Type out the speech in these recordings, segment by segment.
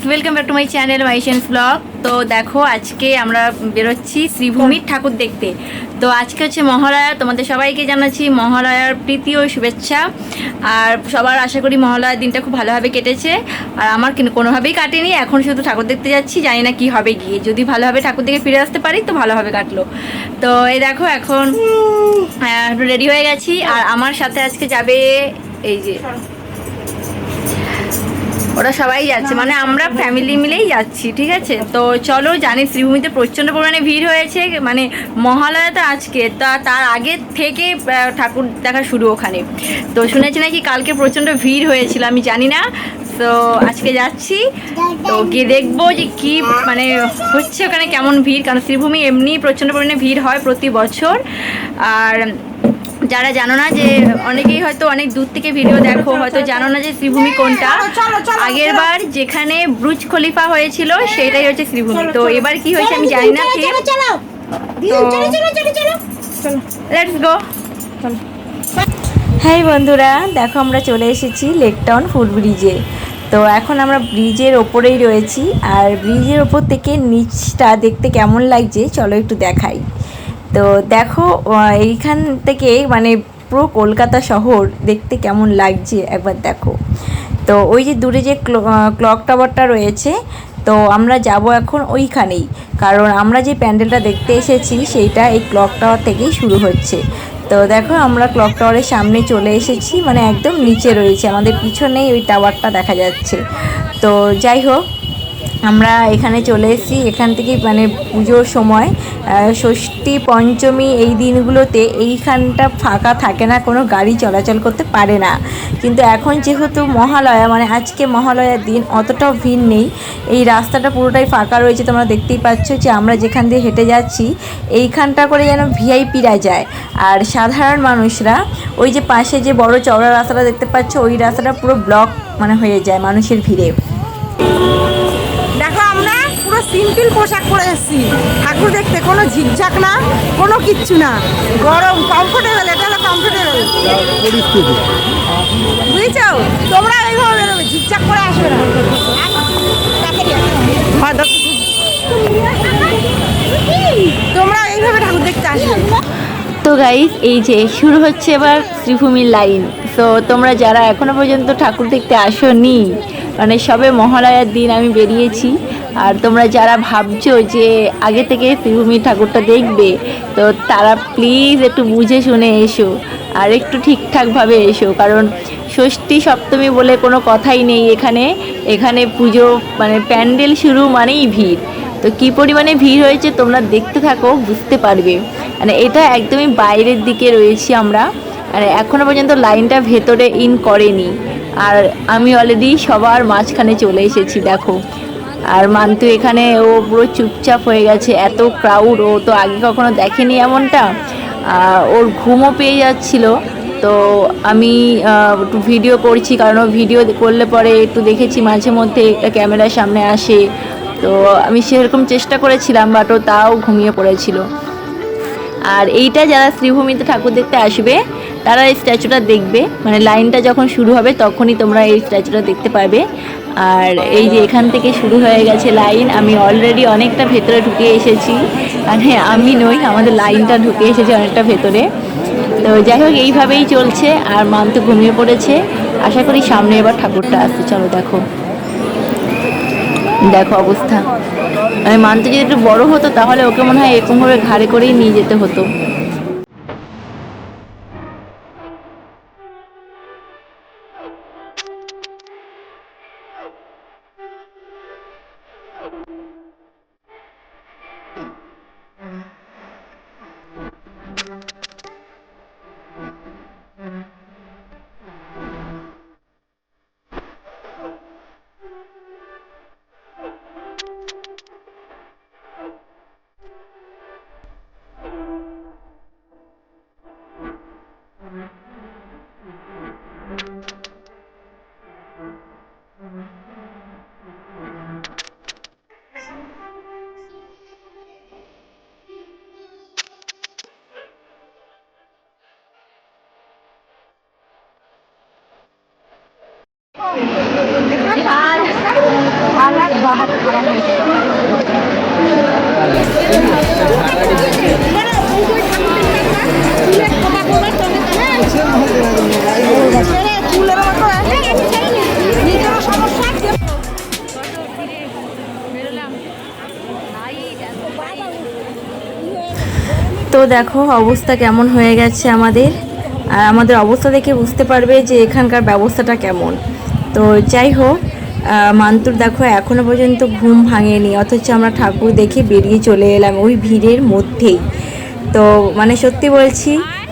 Welcome back to my channel Maishen's blog. তো দেখো আজকে আমরা বেরোচ্ছি শ্রীভূমির ঠাকুর দেখতে। তো আজকে হচ্ছে মহালয়া, তোমাদের সবাইকে জানাচ্ছি মহালয়ার প্রীতি ও শুভেচ্ছা। আর সবার আশা করি মহালয়ার দিনটা খুব ভালোভাবে কেটেছে। আর আমার কিন্তু কোনোভাবেই কাটেনি, এখন শুধু ঠাকুর দেখতে যাচ্ছি, জানি না কী হবে গিয়ে। যদি ভালোভাবে ঠাকুর দেখে ফিরে আসতে পারি তো ভালোভাবে কাটলো। তো এই দেখো এখন রেডি হয়ে গেছি। আর আমার সাথে আজকে যাবে এই যে ওরা সবাই যাচ্ছে, মানে আমরা ফ্যামিলি মিলেই যাচ্ছি, ঠিক আছে। তো চলো, জানি শ্রীভূমিতে প্রচণ্ড পরিমাণে ভিড় হয়েছে, মানে মহালয়া তো আজকে, তার আগে থেকে ঠাকুর দেখা শুরু ওখানে। তো শুনেছি নাকি কালকে প্রচণ্ড ভিড় হয়েছিল, আমি জানি না। তো আজকে যাচ্ছি, তো গিয়ে দেখবো যে কি মানে হচ্ছে ওখানে, কেমন ভিড়। কারণ শ্রীভূমি এমনি প্রচণ্ড পরিমাণে ভিড় হয় প্রতি বছর। আর যারা জানো না, যে অনেকেই হয়তো অনেক দূর থেকে ভিডিও দেখো, হয়তো জানো না যে শ্রীভূমি কোনটা। আগের বার যেখানে ব্রুজ খলিফা হয়েছিল সেটাই হচ্ছে শ্রীভূমি। তো এবার কি হয়েছে আমি জানি না ঠিক। Let's go. হ্যাঁ বন্ধুরা, দেখো আমরা চলে এসেছি লেক টাউন ফুট ব্রিজে। তো এখন আমরা ব্রিজের ওপরেই রয়েছি, আর ব্রিজের ওপর থেকে নিচটা দেখতে কেমন লাগছে চলো একটু দেখাই। তো দেখো এইখান থেকে মানে পুরো কলকাতা শহর দেখতে কেমন লাগছে একবার দেখো। তো ওই যে দূরে যে ক্লক টাওয়ারটা রয়েছে, তো আমরা যাব এখন ওইখানেই, কারণ আমরা যে প্যান্ডেলটা দেখতে এসেছি সেইটা এই ক্লক টাওয়ার থেকেই শুরু হচ্ছে। তো দেখো আমরা ক্লক টাওয়ারের সামনে চলে এসেছি, মানে একদম নিচে রয়েছে, আমাদের পিছনেই ওই টাওয়ারটা দেখা যাচ্ছে। তো যাই হোক, আমরা এখানে চলে এসেছি। এখান থেকে মানে পুজোর সময় ষষ্ঠী পঞ্চমী এই দিনগুলোতে এইখানটা ফাঁকা থাকে না, কোনো গাড়ি চলাচল করতে পারে না। কিন্তু এখন যেহেতু মহালয়া, মানে আজকে মহালয়ার দিন, অতটাও ভিড় নেই, এই রাস্তাটা পুরোটাই ফাঁকা রয়েছে। তোমরা দেখতেই পাচ্ছ যে আমরা যেখান দিয়ে হেঁটে যাচ্ছি এইখানটা করে যেন ভিআইপিরা যায়, আর সাধারণ মানুষরা ওই যে পাশে যে বড় চওড়া রাস্তাটা দেখতে পাচ্ছ, ওই রাস্তাটা পুরো ব্লক মানে হয়ে যায় মানুষের ভিড়ে। দেখো আমরা পুরো সিম্পল পোশাক পরে এসেছি ঠাকুর দেখতে, কোনো ঝিকঝাক না, কোনো কিচ্ছু না, গরম কমফোর্টেবল, এটা হলো কমফোর্টেবল পরিস্থিতি, বুঝছো? তোমরা এইভাবে বেরোবে, ঝিকঝাক করে আসবে না। তোমরা এইভাবে ঠাকুর দেখতে আসবে। তো গাইস, এই যে শুরু হচ্ছে এবার শ্রীভূমির লাইন। তো তোমরা যারা এখনো পর্যন্ত ঠাকুর দেখতে আসোনি, মানে সবে মহালয়ার দিন আমি বেরিয়েছি, আর তোমরা যারা ভাবছো যে আগে থেকে শ্রীভূমির ঠাকুরটা দেখবে, তো তারা প্লিজ একটু বুঝে শুনে এসো, আর একটু ঠিকঠাকভাবে এসো, কারণ ষষ্ঠী সপ্তমী বলে কোনো কথাই নেই এখানে। এখানে পুজো মানে প্যান্ডেল শুরু মানেই ভিড়। তো কী পরিমাণে ভিড় হয়েছে তোমরা দেখতে থাকো, বুঝতে পারবে। মানে এটা একদমই বাইরের দিকে রয়েছি আমরা, মানে এখনও পর্যন্ত লাইনটা ভেতরে ইন করেনি। আর আমি অলরেডি সবার মাঝখানে চলে এসেছি দেখো। আর মান্তু এখানে ও পুরো চুপচাপ হয়ে গেছে, এত ক্রাউড, ও তো আগে কখনো দেখেনি এমনটা। ওর ঘুমও পেয়ে যাচ্ছিল। তো আমি একটু ভিডিও করছি, কারণ ও ভিডিও করলে পরে একটু দেখেছি মাঝে মধ্যে ক্যামেরার সামনে আসে। তো আমি সেরকম চেষ্টা করেছিলাম, বাট ও তাও ঘুমিয়ে পড়েছিল। আর এইটা যারা শ্রীভূমিতে ঠাকুর দেখতে আসবে তারা এই স্ট্যাচুটা দেখবে, মানে লাইনটা যখন শুরু হবে তখনই তোমরা এই স্ট্যাচুটা দেখতে পাবে। আর এই যে এখান থেকে শুরু হয়ে গেছে লাইন, আমি অলরেডি অনেকটা ভেতরে ঢুকে এসেছি, মানে আমি নই, আমাদের লাইনটা ঢুকে এসেছে অনেকটা ভেতরে। তো যাই হোক, এইভাবেই চলছে। আর মান তো ঘুমিয়ে পড়েছে, আশা করি সামনে এবার ঠাকুরটা আসছে। চলো দেখো, দেখো অবস্থা। মানে মানতে যদি একটু বড় হতো তাহলে ওকে মনে হয় এরকমভাবে ঘাড়ে করেই নিয়ে যেতে হতো। তো দেখো অবস্থা কেমন হয়ে গেছে আমাদের, আর আমাদের অবস্থা দেখে বুঝতে পারবে যে এখানকার ব্যবস্থাটা কেমন। তো যাই হোক, মান্তুর দেখো এখনো পর্যন্ত ঘুম ভাঙেনি, অথচ আমরা ঠাকুর দেখে বেরিয়ে চলে এলাম ওই ভিড়ের মধ্যেই। তো মানে সত্যি বলছি,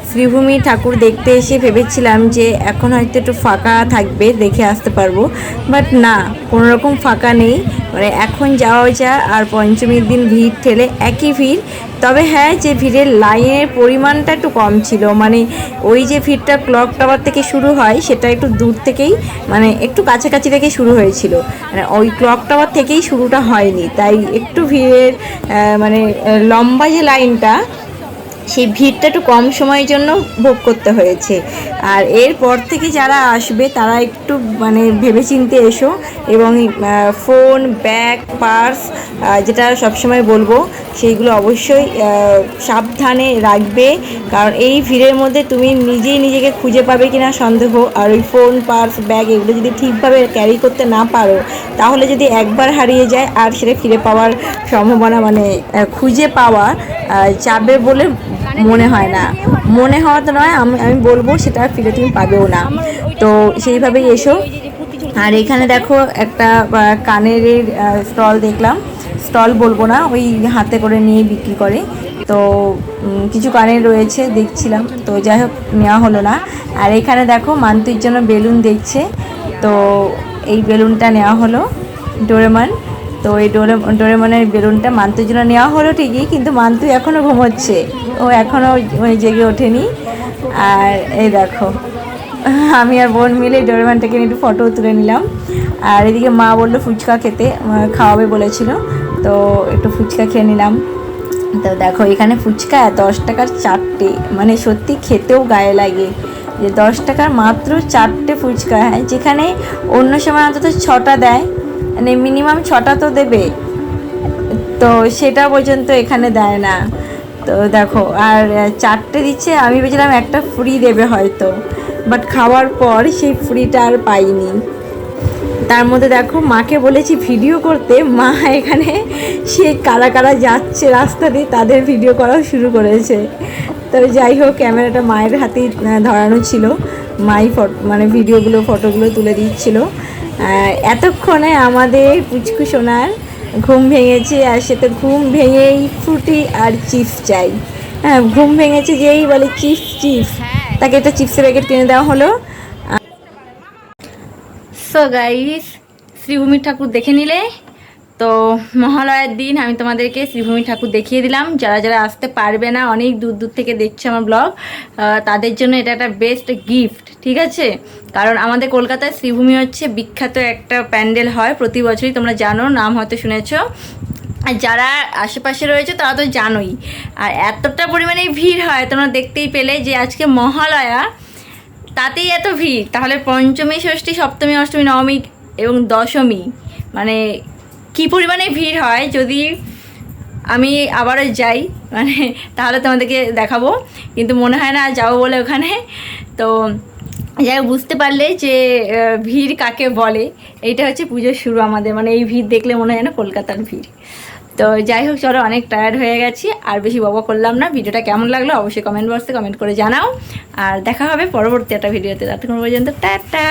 শ্রীভূমি ঠাকুর দেখতে এসে ভেবেছিলাম যে এখন হয়তো একটু ফাঁকা থাকবে, দেখে আসতে পারবো, বাট না, কোনো রকম ফাঁকা নেই। মানে এখন যাওয়া যায়, আর পঞ্চমীর দিন ভিড় ঠেলে একই ভিড়। তবে হ্যাঁ, যে ভিড়ের লাইনের পরিমাণটা একটু কম ছিল, মানে ওই যে ভিড়টা ক্লক টাওয়ার থেকে শুরু হয় সেটা একটু দূর থেকেই, মানে একটু কাছাকাছি থেকে শুরু হয়েছিল, মানে ওই ক্লক টাওয়ার থেকেই শুরুটা হয়নি, তাই একটু ভিড়ের মানে লম্বা যে লাইনটা, সেই ভিড়টা একটু কম সময়ের জন্য ভোগ করতে হয়েছে। আর এরপর থেকে যারা আসবে তারা একটু মানে ভেবেচিন্তে এসো, এবং ফোন, ব্যাগ, পার্স, যেটা সবসময় বলবো সেইগুলো অবশ্যই সাবধানে রাখবে, কারণ এই ভিড়ের মধ্যে তুমি নিজেই নিজেকে খুঁজে পাবে কিনা সন্দেহ। আর ওই ফোন, পার্স, ব্যাগ এগুলো যদি ঠিকভাবে ক্যারি করতে না পারো, তাহলে যদি একবার হারিয়ে যায় আর সেটা ফিরে পাওয়ার সম্ভাবনা, মানে খুঁজে পাওয়া যাবে বলে মনে হয় না। মনে হওয়া তো নয়, আমি বলবো সেটা ফিরে তুমি পাবেও না। তো সেইভাবেই এসো। আর এখানে দেখো একটা কানের স্টল দেখলাম, স্টল বলবো না, ওই হাতে করে নিয়ে বিক্রি করে। তো কিছু কানের রয়েছে দেখছিলাম, তো যাই হোক নেওয়া হলো না। আর এখানে দেখো মান্তুর জন্য বেলুন দেখছে, তো এই বেলুনটা নেওয়া হলো, ডোরেমন। তো এই ডোরেমনের বেলুনটা মান্তুর জন্য নেওয়া হলো ঠিকই, কিন্তু মান্তু এখনও ঘুমোচ্ছে, ও এখনও জেগে ওঠেনি। আর এই দেখো, আমি আর বোন মিলে ডোরেমনটাকে নিয়ে একটু ফটো তুলে নিলাম। আর এদিকে মা বললো ফুচকা খেতে, খাওয়াবে বলেছিল, তো একটু ফুচকা খেয়ে নিলাম। তো দেখো এখানে ফুচকা 10 টাকার 4টে, মানে সত্যি খেতেও গায়ে লাগে যে 10 টাকার মাত্র 4টে ফুচকা। হ্যাঁ, যেখানে অন্য সময় অন্তত 6টা দেয়, মানে মিনিমাম 6টা তো দেবে, তো সেটা পর্যন্ত এখানে দেয় না। তো দেখো, আর 4টে দিচ্ছে, আমি ভেবেছিলাম একটা ফ্রি দেবে হয়তো, বাট খাওয়ার পর সেই ফ্রিটা আর পাইনি। তার মধ্যে দেখো মাকে বলেছি ভিডিও করতে, মা এখানে সে কারা কারা যাচ্ছে রাস্তা দিয়ে তাদের ভিডিও করাও শুরু করেছে। তবে যাই হোক, ক্যামেরাটা মায়ের হাতেই ধরানো ছিল, মাই মানে ভিডিওগুলো, ফটোগুলো তুলে দিচ্ছিল। এতক্ষণে আমাদের পুচকু সোনার ঘুম ভেঙেছে, আর সে তো ঘুম ভেঙেই ফ্রুটি আর চিপস চাই। হ্যাঁ, ঘুম ভেঙেছে যেই বলে চিপস, তাকে একটা চিপসের প্যাকেট কিনে দেওয়া হলো। সো গাইস, শ্রীভূমি ঠাকুর দেখে নিলে, তো মহালয়ার দিন আমি তোমাদেরকে শ্রীভূমি ঠাকুর দেখিয়ে দিলাম। যারা যারা আসতে পারবে না, অনেক দূর দূর থেকে দেখছে আমার ব্লগ, তাদের জন্য এটা একটা বেস্ট গিফট, ঠিক আছে? কারণ আমাদের কলকাতায় শ্রীভূমি হচ্ছে বিখ্যাত একটা প্যান্ডেল হয় প্রতি বছরই, তোমরা জানো, নাম হয়তো শুনেছো। আর যারা আশেপাশে রয়েছে তারা তো জানোই। আর এতটা পরিমাণে ভিড় হয়, তোমরা দেখতেই পেলে যে আজকে মহালয়া, তাতেই এত ভিড়, তাহলে পঞ্চমী, ষষ্ঠী, সপ্তমী, অষ্টমী, নবমী এবং দশমী, মানে কী পরিমাণে ভিড় হয়। যদি আমি আবারও যাই, মানে তাহলে তোমাদেরকে দেখাবো, কিন্তু মনে হয় না যাবো বলে ওখানে। তো যাই হোক, বুঝতে পারলে যে ভিড় কাকে বলে। এইটা হচ্ছে পুজোর শুরু আমাদের, মানে এই ভিড় দেখলে মনে হয় না কলকাতার ভিড়। তো যাই হোক, চলো, অনেক টায়ার্ড হয়ে গেছি, আর বেশি বকবক করলাম না। ভিডিওটা কেমন লাগলো অবশ্যই কমেন্ট বক্সে কমেন্ট করে জানাও, আর দেখা হবে পরবর্তী একটা ভিডিওতে। ততক্ষণ পর্যন্ত টাটা।